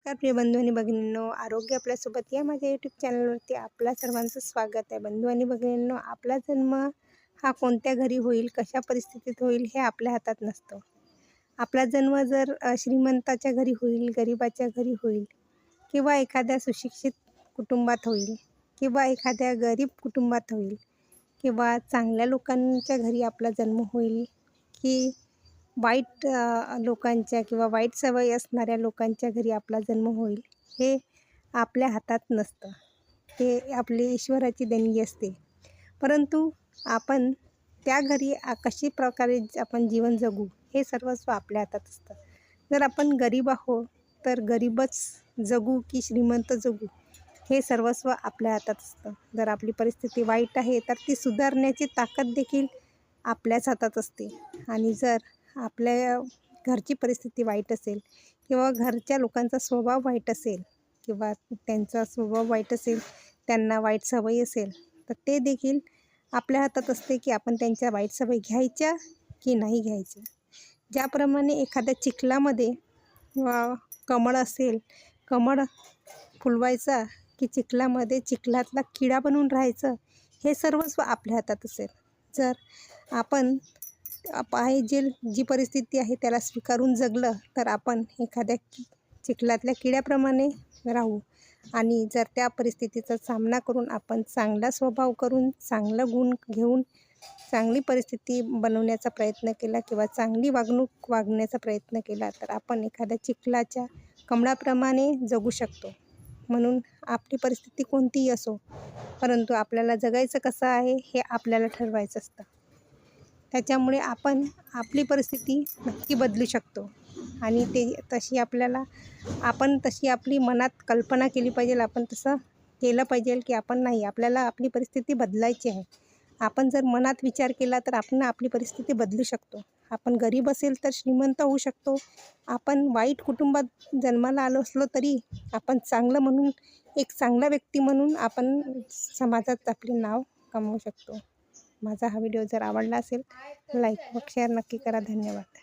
नमस्कार प्रिय बंधू आणि भगिनींनो, आरोग्य आपल्यासोबत या माझ्या यूट्यूब चॅनलवरती आपल्या सर्वांचं स्वागत आहे. बंधू आणि भगिनींनो, आपला जन्म हा कोणत्या घरी होईल, कशा परिस्थितीत होईल हे आपल्या हातात नसतं. आपला जन्म जर श्रीमंताच्या घरी होईल, गरिबाच्या घरी होईल किंवा एखाद्या सुशिक्षित कुटुंबात होईल किंवा एखाद्या गरीब कुटुंबात होईल किंवा चांगल्या लोकांच्या घरी आपला जन्म होईल की वाईट लोकांच्या किंवा वाईट सवयी असणाऱ्या लोकांच्या घरी आपला जन्म होईल, हे आपल्या हातात नसतं. ते आपली ईश्वराची देणगी असते. परंतु आपण त्या घरी कशी प्रकारे आपण जीवन जगू हे सर्वस्व आपल्या हातात असतं. जर आपण गरीब आहोत तर गरीबच जगू की श्रीमंत जगू हे सर्वस्व आपल्या हातात असतं. जर आपली परिस्थिती वाईट आहे तर ती सुधारण्याची ताकद देखील आपल्याच हातात असते. आणि जर आपल्या घरची परिस्थिती वाईट असेल किंवा घरच्या लोकांचा स्वभाव वाईट असेल किंवा त्यांचा स्वभाव वाईट असेल, त्यांना वाईट सवयी असेल, तर ते देखील आपल्या हातात असते की आपण त्यांच्या वाईट सवयी घ्यायच्या की नाही घ्यायच्या. ज्याप्रमाणे एखाद्या चिखलामध्ये कमळ असेल, कमळ फुलवायचा की चिखलातला किडा बनून राहायचं, हे सर्वस्व आपल्या हातात असेल. जर आपण जी परिस्थिती आहे त्याला स्वीकारून जगलं तर आपण एखाद्या चिखलातल्या किड्याप्रमाणे राहू. आणि जर त्या परिस्थितीचा सामना करून आपण चांगला स्वभाव करून, चांगलं गुण घेऊन चांगली परिस्थिती बनवण्याचा प्रयत्न केला किंवा चांगली वागणूक वागण्याचा प्रयत्न केला तर आपण एखाद्या चिखलाच्या कमळाप्रमाणे जगू शकतो. म्हणून आपली परिस्थिती कोणतीही असो, परंतु आपल्याला जगायचं कसं आहे हे आपल्याला ठरवायचं असतं. त्याच्यामुळे आपण आपली परिस्थिती नक्की बदलू शकतो. आणि आपण तशी आपली मनात कल्पना केली पाहिजे. आपण तसं केलं पाहिजे की आपण नाही, आपल्याला आपली परिस्थिती बदलायची आहे. आपण जर मनात विचार केला तर आपण आपली परिस्थिती बदलू शकतो. आपण गरीब असेल तर श्रीमंत होऊ शकतो. आपण वाईट कुटुंबात जन्माला आलो असलो तरी आपण चांगलं म्हणून, एक चांगला व्यक्ती म्हणून आपण समाजात आपले नाव कमवू शकतो. माझा हा व्हिडिओ जर आवडला असेल लाईक व शेअर नक्की करा. धन्यवाद.